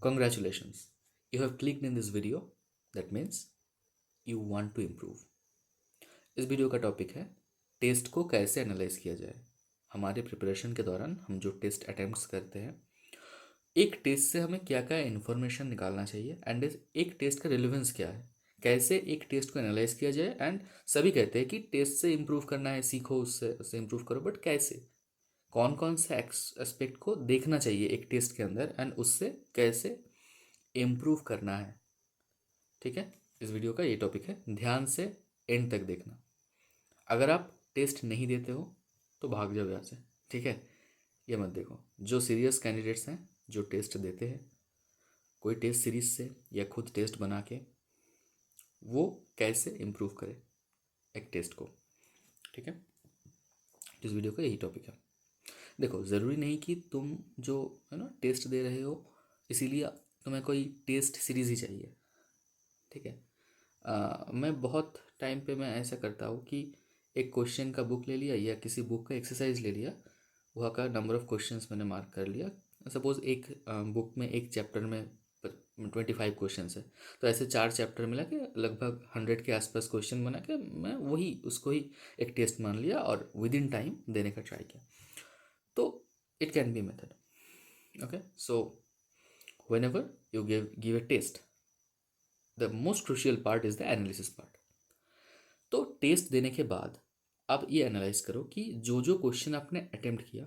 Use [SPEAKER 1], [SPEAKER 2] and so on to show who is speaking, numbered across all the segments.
[SPEAKER 1] Congratulations, you have clicked in this video. That means you want to improve. इस video का topic है test को कैसे analyse किया जाए। हमारे प्रिपरेशन के दौरान हम जो टेस्ट अटेम्प्ट्स करते हैं, एक टेस्ट से हमें क्या क्या इन्फॉर्मेशन निकालना चाहिए एंड एक टेस्ट का रिलेवेंस क्या है, कैसे एक टेस्ट को एनालाइज किया जाए। एंड सभी कहते हैं कि टेस्ट से इम्प्रूव करना है, सीखो उससे इम्प्रूव करो, बट कैसे, कौन कौन से एस्पेक्ट को देखना चाहिए एक टेस्ट के अंदर एंड उससे कैसे इम्प्रूव करना है। ठीक है, इस वीडियो का ये टॉपिक है, ध्यान से एंड तक देखना। अगर आप टेस्ट नहीं देते हो तो भाग जाओ यहाँ से। ठीक है, ये मत देखो। जो सीरियस कैंडिडेट्स हैं, जो टेस्ट देते हैं कोई टेस्ट सीरीज से या खुद टेस्ट बना के, वो कैसे इम्प्रूव करे एक टेस्ट को। ठीक है, इस वीडियो का यही टॉपिक है। देखो, ज़रूरी नहीं कि तुम जो है ना टेस्ट दे रहे हो इसीलिए तुम्हें कोई टेस्ट सीरीज ही चाहिए। ठीक है, मैं बहुत टाइम पे मैं ऐसा करता हूँ कि एक क्वेश्चन का बुक ले लिया या किसी बुक का एक्सरसाइज ले लिया, वहाँ का नंबर ऑफ़ क्वेश्चंस मैंने मार्क कर लिया। सपोज़ एक बुक में एक चैप्टर में 25 क्वेश्चन है, तो ऐसे 4 चैप्टर मिला के लगभग 100 के आसपास क्वेश्चन बना के मैं वही उसको ही एक टेस्ट मान लिया और विद इन टाइम देने का ट्राई किया। तो it can be method. Okay, so whenever you give a test, the most crucial part is the analysis part. तो टेस्ट देने के बाद आप ये एनालाइज करो कि जो जो क्वेश्चन आपने अटेम्प्ट किया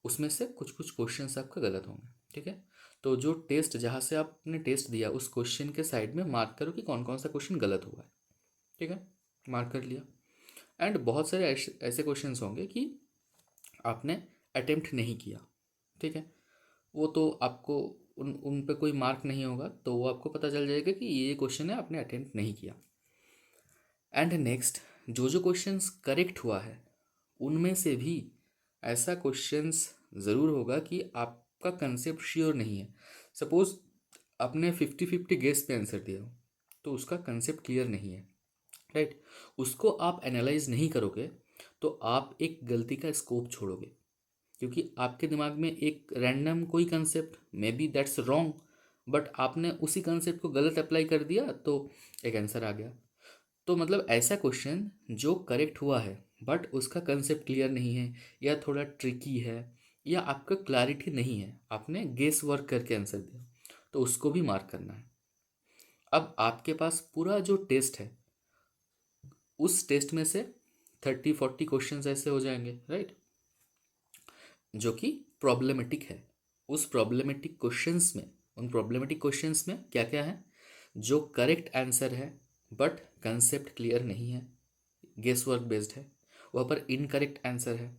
[SPEAKER 1] उसमें से कुछ कुछ क्वेश्चंस आपका गलत होंगे। ठीक है, तो जो टेस्ट जहाँ से आपने टेस्ट दिया उस क्वेश्चन के साइड में मार्क करो कि कौन कौन सा क्वेश्चन गलत हुआ है। ठीक है, मार्क कर लिया। एंड बहुत सारे ऐसे क्वेश्चंस होंगे कि आपने अटेम्प्ट नहीं किया। ठीक है, वो तो आपको उन पे कोई मार्क नहीं होगा, तो वो आपको पता चल जाएगा कि ये क्वेश्चन है आपने अटेम्प्ट नहीं किया। एंड नेक्स्ट, जो जो क्वेश्चंस करेक्ट हुआ है उनमें से भी ऐसा क्वेश्चंस ज़रूर होगा कि आपका कंसेप्ट श्योर नहीं है। सपोज़ आपने 50-50 गेस पे आंसर दिया हो तो उसका कंसेप्ट क्लियर नहीं है, राइट। उसको आप एनालाइज नहीं करोगे तो आप एक गलती का स्कोप छोड़ोगे, क्योंकि आपके दिमाग में एक रैंडम कोई concept, may be that's wrong, but आपने उसी कंसेप्ट को गलत अप्लाई कर दिया तो एक आंसर आ गया। तो मतलब ऐसा क्वेश्चन जो करेक्ट हुआ है बट उसका कंसेप्ट क्लियर नहीं है या थोड़ा ट्रिकी है या आपका क्लैरिटी नहीं है, आपने गेस वर्क करके आंसर दिया, तो उसको भी मार्क करना है। अब आपके पास पूरा जो टेस्ट है उस टेस्ट में से 30-40 क्वेश्चंस ऐसे हो जाएंगे, राइट, जो कि प्रॉब्लमेटिक है। उस प्रॉब्लमेटिक क्वेश्चंस में, उन प्रॉब्लमेटिक क्वेश्चंस में क्या क्या है, जो करेक्ट आंसर है बट कंसेप्ट क्लियर नहीं है, गेस वर्क बेस्ड है, वहाँ पर इनकरेक्ट आंसर है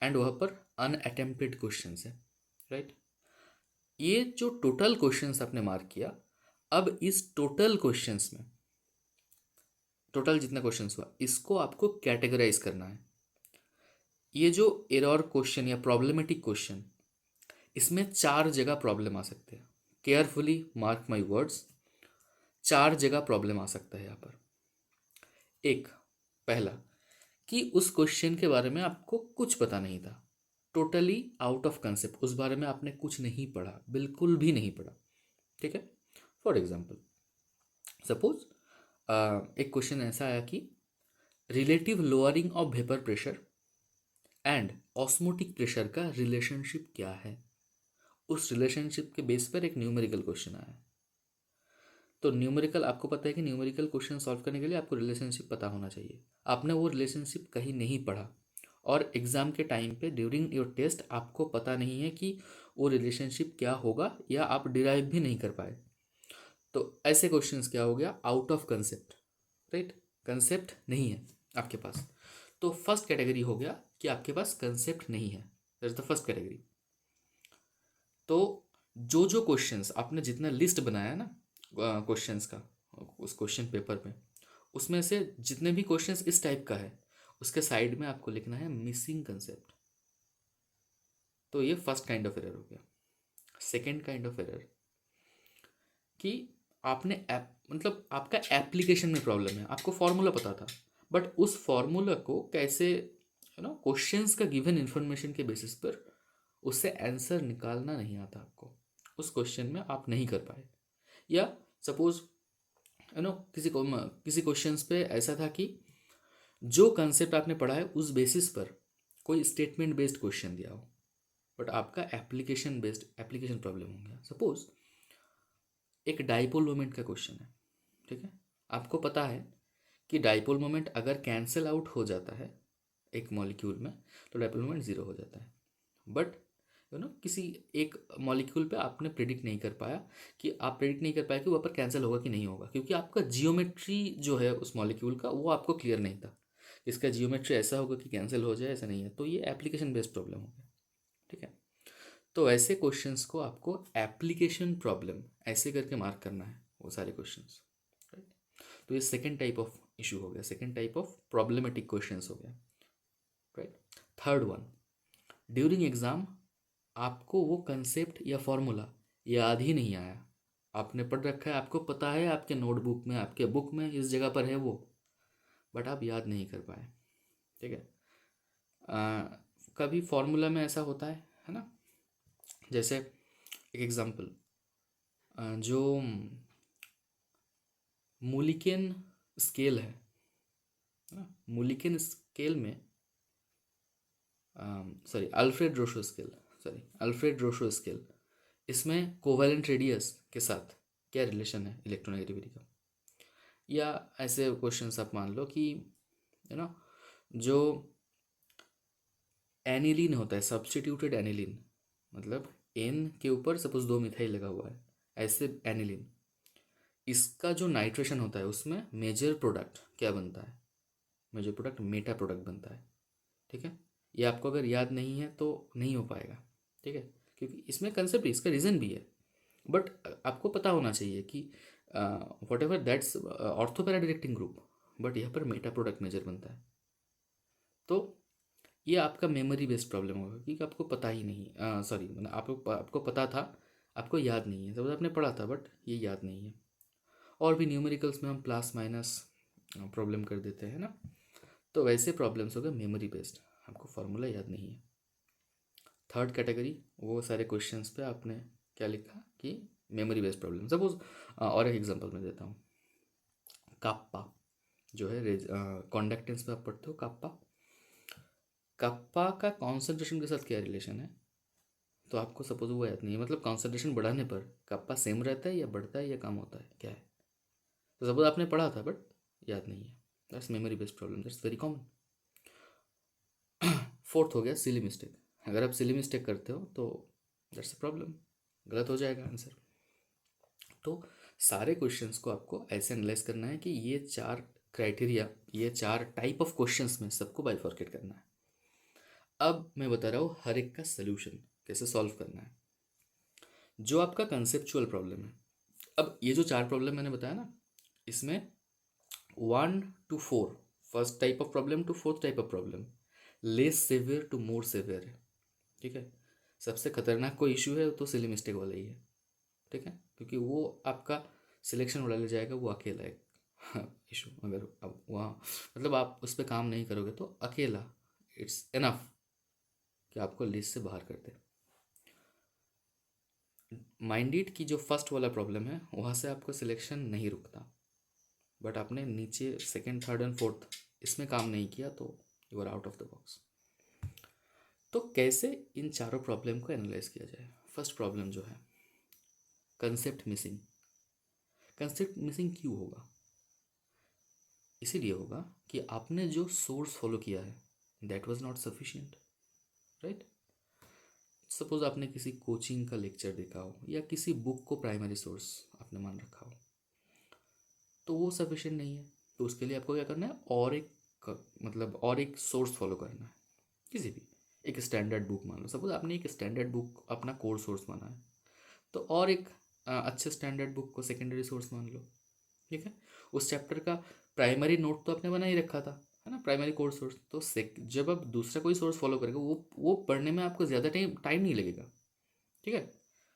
[SPEAKER 1] एंड वहाँ पर अनअटेम्प्टेड क्वेश्चंस है, राइट। ये जो टोटल क्वेश्चंस आपने मार्क किया, अब इस टोटल क्वेश्चंस में, टोटल जितना क्वेश्चंस हुआ इसको आपको कैटेगराइज करना है। ये जो एरर क्वेश्चन या प्रॉब्लमेटिक क्वेश्चन, इसमें 4 जगह प्रॉब्लम आ सकते हैं। केयरफुली मार्क माय वर्ड्स, 4 जगह प्रॉब्लम आ सकता है यहाँ पर। एक, पहला कि उस क्वेश्चन के बारे में आपको कुछ पता नहीं था, टोटली आउट ऑफ कंसेप्ट, उस बारे में आपने कुछ नहीं पढ़ा, बिल्कुल भी नहीं पढ़ा। ठीक है, फॉर एग्जाम्पल सपोज एक क्वेश्चन ऐसा आया कि relative lowering of vapour pressure and osmotic pressure का रिलेशनशिप क्या है। उस रिलेशनशिप के बेस पर एक न्यूमेरिकल क्वेश्चन आया है। तो न्यूमेरिकल, आपको पता है कि न्यूमेरिकल क्वेश्चन सॉल्व करने के लिए आपको रिलेशनशिप पता होना चाहिए। आपने वो रिलेशनशिप कहीं नहीं पढ़ा और एग्ज़ाम के टाइम पे ड्यूरिंग योर टेस्ट आपको पता नहीं है कि वो रिलेशनशिप क्या होगा या आप डिराइव भी नहीं कर पाए। तो ऐसे क्वेश्चंस क्या हो गया, out of concept, right, concept नहीं है आपके पास। तो फर्स्ट कैटेगरी हो गया कि आपके पास कंसेप्ट नहीं है, that is the first category. तो जो जो क्वेश्चंस आपने जितना लिस्ट बनाया ना क्वेश्चंस का उस क्वेश्चन पेपर में, उसमें से जितने भी क्वेश्चंस इस टाइप का है उसके साइड में आपको लिखना है मिसिंग कंसेप्ट। तो ये फर्स्ट काइंड ऑफ एरर हो गया। सेकेंड काइंड ऑफ एरर कि आपने मतलब आपका एप्लीकेशन में प्रॉब्लम है, आपको फॉर्मूला पता था बट उस फॉर्मूला को कैसे क्वेश्चंस का गिवन इन्फॉर्मेशन के बेसिस पर उससे आंसर निकालना नहीं आता आपको। उस क्वेश्चन में आप नहीं कर पाए, या सपोज किसी क्वेश्चंस पे ऐसा था कि जो कंसेप्ट आपने पढ़ा है उस बेसिस पर कोई स्टेटमेंट बेस्ड क्वेश्चन दिया हो, बट आपका एप्लीकेशन प्रॉब्लम हो गया। सपोज एक डाइपोल मोमेंट का क्वेश्चन है, ठीक है। आपको पता है कि डाइपोल मोमेंट अगर कैंसिल आउट हो जाता है एक मॉलिक्यूल में तो डाइपोल मोमेंट ज़ीरो हो जाता है, बट किसी एक मॉलिक्यूल पे आपने प्रिडिक्ट नहीं कर पाया कि वो पर कैंसिल होगा कि नहीं होगा, क्योंकि आपका जियोमेट्री जो है उस मॉलिक्यूल का वो आपको क्लियर नहीं था। इसका जियोमेट्री ऐसा होगा कि कैंसिल हो जाए, ऐसा नहीं है, तो ये एप्लीकेशन बेस्ड प्रॉब्लम हो गया, ठीक है। तो ऐसे क्वेश्चंस को आपको एप्लीकेशन प्रॉब्लम ऐसे करके मार्क करना है, वो सारे क्वेश्चंस, राइट। तो ये सेकेंड टाइप ऑफ इशू हो गया, second type of problematic questions हो गया, right. Third one, during exam आपको वो कंसेप्ट या फॉर्मूला याद ही नहीं आया। आपने पढ़ रखा है, आपको पता है, आपके नोटबुक में, आपके बुक में इस जगह पर है वो, बट आप याद नहीं कर पाए, ठीक है। कभी फॉर्मूला में ऐसा होता है ना। जैसे एक एग्जांपल, जो मूलिकेन स्केल है ना, मूलिकेन स्केल में अल्फ्रेड रोशो स्केल, इसमें कोवेलेंट रेडियस के साथ क्या रिलेशन है इलेक्ट्रोनेगेटिविटी का। या ऐसे क्वेश्चंस आप मान लो कि जो एनिलीन होता है, सब्स्टिट्यूटेड एनिलीन, मतलब एन के ऊपर सपोज 2 मिथाइल लगा हुआ है, ऐसे एनिलीन, इसका जो नाइट्रेशन होता है उसमें मेजर प्रोडक्ट क्या बनता है, मेजर प्रोडक्ट मेटा प्रोडक्ट बनता है, ठीक है। ये आपको अगर याद नहीं है तो नहीं हो पाएगा, ठीक है, क्योंकि इसमें कंसेप्ट, इसका रीज़न भी है, बट आपको पता होना चाहिए कि what ever that's ortho para directing group, but यहाँ पर मेटा प्रोडक्ट मेजर बनता है। तो ये आपका मेमोरी बेस्ड प्रॉब्लम होगा, क्योंकि आपको पता ही नहीं, सॉरी मतलब आपको पता था, आपको याद नहीं है, सब आपने पढ़ा था बट ये याद नहीं है। और भी न्यूमेरिकल्स में हम प्लस माइनस प्रॉब्लम कर देते हैं ना, तो वैसे प्रॉब्लम्स हो गए मेमोरी बेस्ड, आपको फार्मूला याद नहीं है। थर्ड कैटेगरी, वो सारे क्वेश्चंस पे आपने क्या लिखा कि मेमोरी बेस्ड प्रॉब्लम। सपोज और एक एग्जांपल मैं देता हूँ, काप्पा जो है कॉन्डक्टेंस में आप पढ़ते हो, कप्पा का कॉन्सेंट्रेशन के साथ क्या रिलेशन है, तो आपको सपोज वो याद नहीं है, मतलब कॉन्सेंट्रेशन बढ़ाने पर कप्पा सेम रहता है या बढ़ता है या कम होता है, क्या है। तो सपोज आपने पढ़ा था बट याद नहीं है, that's memory based problem, that's very common. Fourth हो गया सिली मिस्टेक। अगर आप सिली मिस्टेक करते हो तो दैट्स अ प्रॉब्लम, गलत हो जाएगा आंसर। तो सारे क्वेश्चंस को आपको ऐसे एनालाइज करना है कि ये 4 क्राइटेरिया, ये 4 टाइप ऑफ क्वेश्चंस में सबको बाइफॉर्केट करना है। अब मैं बता रहा हूँ हर एक का सोल्यूशन कैसे सॉल्व करना है। जो आपका कंसेप्चुअल प्रॉब्लम है, अब ये जो 4 प्रॉब्लम मैंने बताया ना, इसमें 1 to 4, first type of problem to fourth type of problem, less severe to more severe है, ठीक है। सबसे खतरनाक कोई इशू है तो सिली मिस्टेक वाला ही है, ठीक है, क्योंकि वो आपका सिलेक्शन उड़ा ले जाएगा, वो अकेला है इशू। अगर अब वहाँ मतलब आप उस पर काम नहीं करोगे तो अकेला इट्स इनफ कि आपको लिस्ट से बाहर कर दे। माइंडेड की जो फर्स्ट वाला प्रॉब्लम है वहाँ से आपको सिलेक्शन नहीं रुकता, बट आपने नीचे सेकंड, थर्ड एंड फोर्थ इसमें काम नहीं किया तो you are out of the box. तो कैसे इन चारों प्रॉब्लम को एनालाइज किया जाए। फर्स्ट प्रॉब्लम जो है कंसेप्ट मिसिंग। कंसेप्ट मिसिंग क्यों होगा, इसीलिए होगा कि आपने जो सोर्स फॉलो किया है that was not sufficient, right. Suppose आपने किसी कोचिंग का लेक्चर देखा हो या किसी बुक को प्राइमरी सोर्स आपने मान रखा हो, तो वो सफिशिएंट नहीं है, तो उसके लिए आपको क्या करना है, और एक सोर्स फॉलो करना है। किसी भी एक स्टैंडर्ड बुक मान लो, सपोज आपने एक स्टैंडर्ड बुक अपना कोर सोर्स माना है, तो और एक अच्छे स्टैंडर्ड बुक को सेकेंडरी सोर्स मान लो, ठीक है। उस चैप्टर का प्राइमरी नोट तो आपने बना ही रखा था, है ना, प्राइमरी कोर सोर्स। तो जब आप दूसरा कोई सोर्स फॉलो करेगा वो पढ़ने में आपको ज़्यादा टाइम नहीं लगेगा, ठीक है।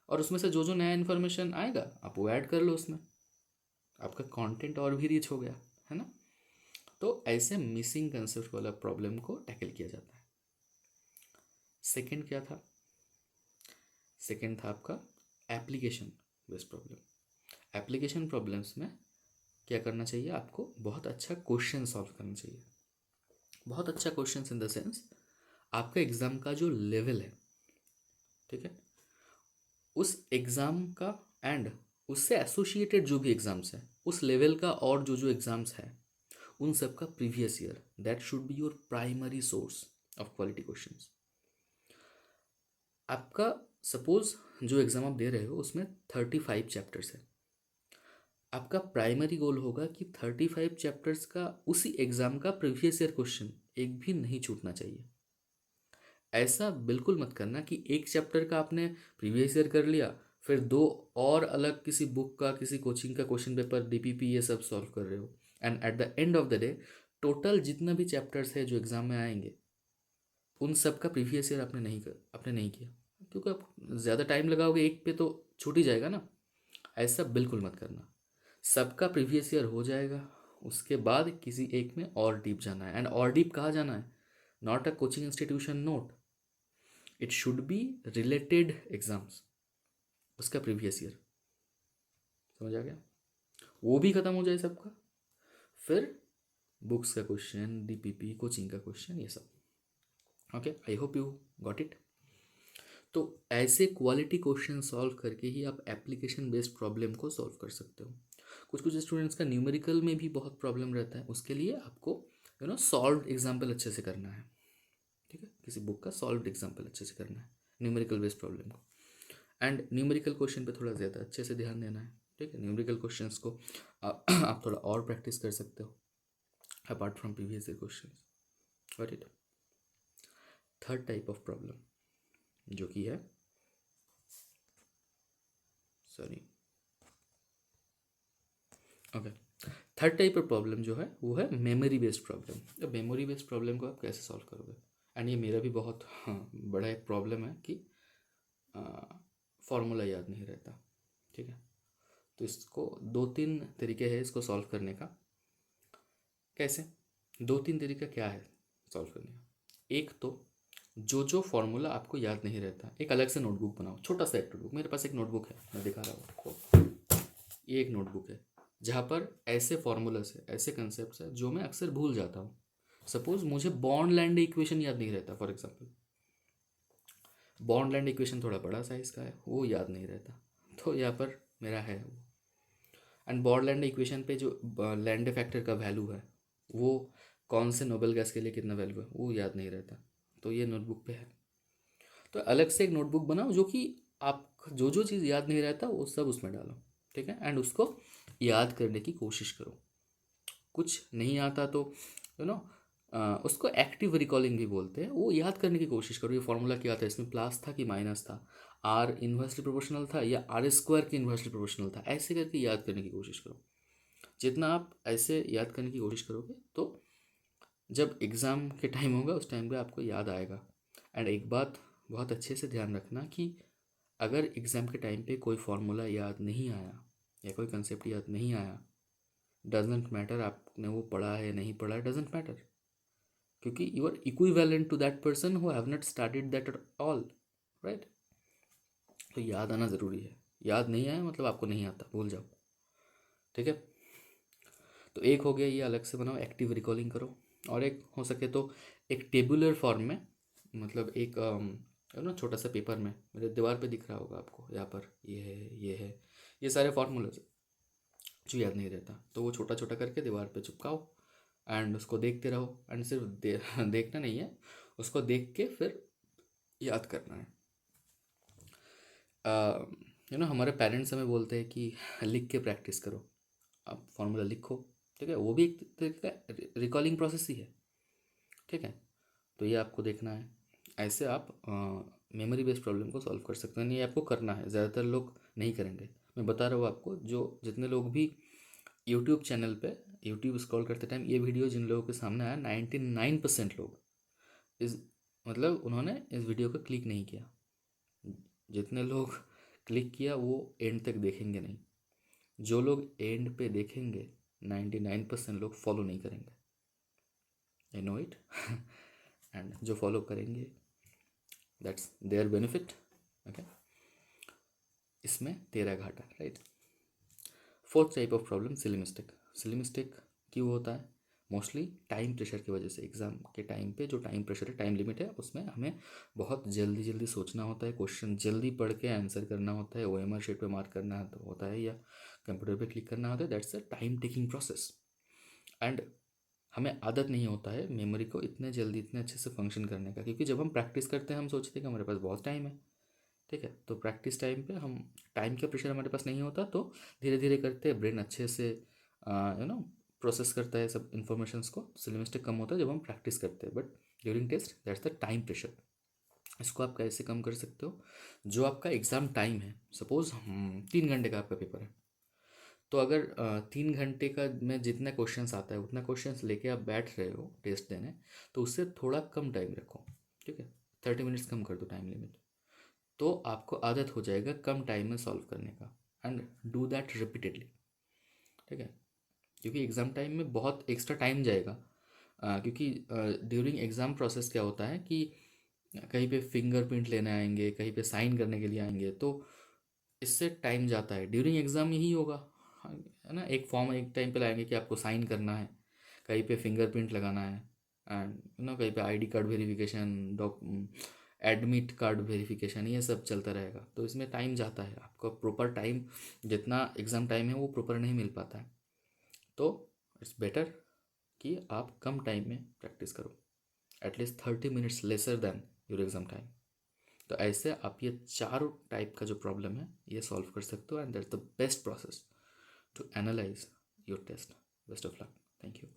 [SPEAKER 1] और उसमें से जो जो नया इन्फॉर्मेशन आएगा आप वो ऐड कर लो उसमें, आपका कंटेंट और भी रिच हो गया, है ना। तो ऐसे मिसिंग कंसेप्ट वाला प्रॉब्लम को टैकल किया जाता है। सेकंड क्या था, सेकंड था आपका application based problem. Application problems में क्या करना चाहिए आपको, बहुत अच्छा क्वेश्चन सॉल्व करना चाहिए। बहुत अच्छा क्वेश्चन इन द सेंस आपका एग्ज़ाम का जो लेवल है, ठीक है, उस एग्ज़ाम का एंड उससे एसोसिएटेड जो भी एग्ज़ाम्स हैं उस लेवल का, और जो जो एग्ज़ाम्स हैं उन सब का previous year, that should be your primary source of quality questions. आपका सपोज जो एग्ज़ाम आप दे रहे हो उसमें 35 चैप्टर्स है, आपका प्राइमरी गोल होगा कि 35 चैप्टर्स का उसी एग्ज़ाम का प्रीवियस ईयर क्वेश्चन एक भी नहीं छूटना चाहिए। ऐसा बिल्कुल मत करना कि एक चैप्टर का आपने प्रीवियस ईयर कर लिया, फिर दो और अलग किसी बुक का, किसी कोचिंग का क्वेश्चन पेपर, डीपीपी, ये सब सॉल्व कर रहे हो, and at the end of the day total जितना भी चैप्टर्स है जो एग्ज़ाम में आएंगे उन सब का प्रीवियस ईयर आपने नहीं किया, क्योंकि आप ज़्यादा टाइम लगाओगे एक पे तो छूट ही जाएगा ना। ऐसा बिल्कुल मत करना, सबका प्रीवियस ईयर हो जाएगा, उसके बाद किसी एक में और डीप जाना है। एंड और डीप कहाँ जाना है, not a coaching institution note, it should be related exams, उसका प्रीवियस ईयर। समझ आ गया? वो भी ख़त्म हो जाए सबका, फिर बुक्स का क्वेश्चन, डीपीपी, कोचिंग का क्वेश्चन, ये सब। Okay, I hope you got it. तो ऐसे क्वालिटी क्वेश्चन सॉल्व करके ही आप एप्लीकेशन बेस्ड प्रॉब्लम को सॉल्व कर सकते हो। कुछ कुछ स्टूडेंट्स का न्यूमेरिकल में भी बहुत प्रॉब्लम रहता है, उसके लिए आपको सॉल्व एग्जाम्पल अच्छे से करना है, ठीक है, किसी बुक का सॉल्व एग्जाम्पल अच्छे से करना है न्यूमेरिकल बेस्ड प्रॉब्लम को, एंड न्यूमेरिकल क्वेश्चन पे थोड़ा ज़्यादा अच्छे से ध्यान देना है, ठीक है। न्यूमेरिकल क्वेश्चंस को आप थोड़ा और प्रैक्टिस कर सकते हो apart from previous year questions. Got it? Third type of problem जो कि है, sorry, okay, third type of problem जो है वो है मेमोरी बेस्ड प्रॉब्लम। तो मेमोरी बेस्ड प्रॉब्लम को आप कैसे सॉल्व करोगे? एंड ये मेरा भी बहुत बड़ा एक प्रॉब्लम है कि फॉर्मूला याद नहीं रहता, ठीक है। तो इसको दो तीन तरीके हैं इसको सॉल्व करने का। कैसे? दो तीन तरीका क्या है सॉल्व करने का? एक तो जो जो फॉर्मूला आपको याद नहीं रहता, एक अलग से नोटबुक बनाओ, छोटा सा एक नोटबुक। मेरे पास एक नोटबुक है, मैं दिखा रहा हूँ आपको। ये एक नोटबुक है जहाँ पर ऐसे फॉर्मूलास है, ऐसे कंसेप्ट है जो मैं अक्सर भूल जाता हूँ। सपोज मुझे बॉन्ड लैंड इक्वेशन याद नहीं रहता, for example bond land equation थोड़ा बड़ा साइज का है, वो याद नहीं रहता, तो यहाँ पर मेरा है वो। एंड बॉन्ड लैंड इक्वेशन पे जो लैंड फैक्टर का वैल्यू है, वो कौन से नोबेल गैस के लिए कितना वैल्यू है, वो याद नहीं रहता, तो ये नोटबुक पे है। तो अलग से एक नोटबुक बनाओ जो कि आप जो जो चीज़ याद नहीं रहता वो सब उसमें डालो, ठीक है। एंड उसको याद करने की कोशिश करो। कुछ नहीं आता तो यू नो उसको एक्टिव रिकॉलिंग भी बोलते हैं, वो याद करने की कोशिश करो। ये फॉर्मूला क्या था, इसमें प्लस था कि माइनस था, आर इन्वर्सली प्रोपोर्शनल था या आर स्क्वायर की इन्वर्सली प्रोपोर्शनल था, ऐसे करके याद करने की कोशिश करो। जितना आप ऐसे याद करने की कोशिश करोगे तो जब एग्ज़ाम के टाइम होगा उस टाइम पे आपको याद आएगा। एंड एक बात बहुत अच्छे से ध्यान रखना कि अगर एग्ज़ाम के टाइम पे कोई फार्मूला याद नहीं आया या कोई कंसेप्ट याद नहीं आया, डजेंट मैटर आपने वो पढ़ा है नहीं पढ़ा है, डजेंट मैटर, क्योंकि you are equivalent to that person who have not started that at all, right. तो याद आना ज़रूरी है, याद नहीं आया मतलब आपको नहीं आता, भूल जाओ, ठीक है। तो एक हो गया ये अलग से बनाओ, एक्टिव रिकॉलिंग करो। और एक हो सके तो एक टेबुलर फॉर्म में, मतलब एक छोटा सा पेपर में, मेरे दीवार पे दिख रहा होगा आपको, यहाँ पर ये है, ये है, ये सारे फार्मूले जो याद नहीं रहता, तो वो छोटा छोटा करके दीवार पे चिपकाओ एंड उसको देखते रहो। एंड सिर्फ देखना नहीं है, उसको देख के फिर याद करना है। हमारे पेरेंट्स हमें बोलते हैं कि लिख के प्रैक्टिस करो, आप फॉर्मूला लिखो, ठीक है, वो भी एक तरीके का रिकॉलिंग प्रोसेस ही है, ठीक है। तो ये आपको देखना है, ऐसे आप मेमोरी बेस्ड प्रॉब्लम को सॉल्व कर सकते हैं। ये आपको करना है, ज़्यादातर लोग नहीं करेंगे, मैं बता रहा हूँ आपको। जो जितने लोग भी यूट्यूब चैनल पे यूट्यूब स्क्रॉल करते टाइम ये वीडियो जिन लोगों के सामने आया, 99% लोग इस मतलब उन्होंने इस वीडियो को क्लिक नहीं किया। जितने लोग क्लिक किया वो एंड तक देखेंगे नहीं, जो लोग एंड पे देखेंगे 99% लोग फॉलो नहीं करेंगे, आई नो इट। एंड जो फॉलो करेंगे दैट्स देयर बेनिफिट, ओके। इसमें तेरा घाटा, right. Fourth type of problem silly mistake. Silly mistake क्यों होता है? मोस्टली टाइम प्रेशर की वजह से। एग्ज़ाम के टाइम पे जो टाइम प्रेशर है, टाइम लिमिट है, उसमें हमें बहुत जल्दी जल्दी सोचना होता है, क्वेश्चन जल्दी पढ़ के आंसर करना होता है, OMR शीट पे मार्क करना होता है या कंप्यूटर पे क्लिक करना होता है। That's a time taking process. And हमें आदत नहीं होता है मेमोरी को इतने जल्दी इतने अच्छे से फंक्शन करने का, क्योंकि जब हम प्रैक्टिस करते हैं हम सोचते हैं कि हमारे पास बहुत टाइम है, ठीक है। तो प्रैक्टिस टाइम पे हम टाइम का प्रेशर हमारे पास नहीं होता, तो धीरे धीरे करते ब्रेन अच्छे से प्रोसेस करता है सब इन्फॉर्मेशंस को। सिलेमिस्टिक कम होता है जब हम प्रैक्टिस करते हैं, but during test that's the time pressure. इसको आप कैसे कम कर सकते हो? जो आपका एग्ज़ाम टाइम है, सपोज 3 घंटे का आपका पेपर है, तो अगर 3 घंटे का में जितना क्वेश्चंस आता है उतना क्वेश्चंस लेके आप बैठ रहे हो टेस्ट देने, तो उससे थोड़ा कम टाइम रखो, ठीक है। 30 मिनट्स कम कर दो टाइम लिमिट, तो आपको आदत हो जाएगा कम टाइम में सॉल्व करने का। एंड डू दैट रिपीटेडली, ठीक है। क्योंकि एग्ज़ाम टाइम में बहुत एक्स्ट्रा टाइम जाएगा, क्योंकि ड्यूरिंग एग्ज़ाम प्रोसेस क्या होता है कि कहीं पे फिंगरप्रिंट लेने आएंगे, कहीं पे साइन करने के लिए आएंगे, तो इससे टाइम जाता है। ड्यूरिंग एग्ज़ाम यही होगा, हाँ, है ना। एक फॉर्म एक टाइम पे लाएंगे कि आपको साइन करना है, कहीं पे फिंगरप्रिंट लगाना है, एंड कहीं पे ID card verification, admit card verification, ये सब चलता रहेगा। तो इसमें टाइम जाता है, आपका प्रॉपर टाइम जितना एग्ज़ाम टाइम है वो प्रॉपर नहीं मिल पाता है। तो इट्स बेटर कि आप कम टाइम में प्रैक्टिस करो, at least 30 minutes lesser than your exam time. तो ऐसे आप ये चारों टाइप का जो प्रॉब्लम है ये सॉल्व कर सकते हो, and that's the best process to analyse your test. Best of luck, thank you.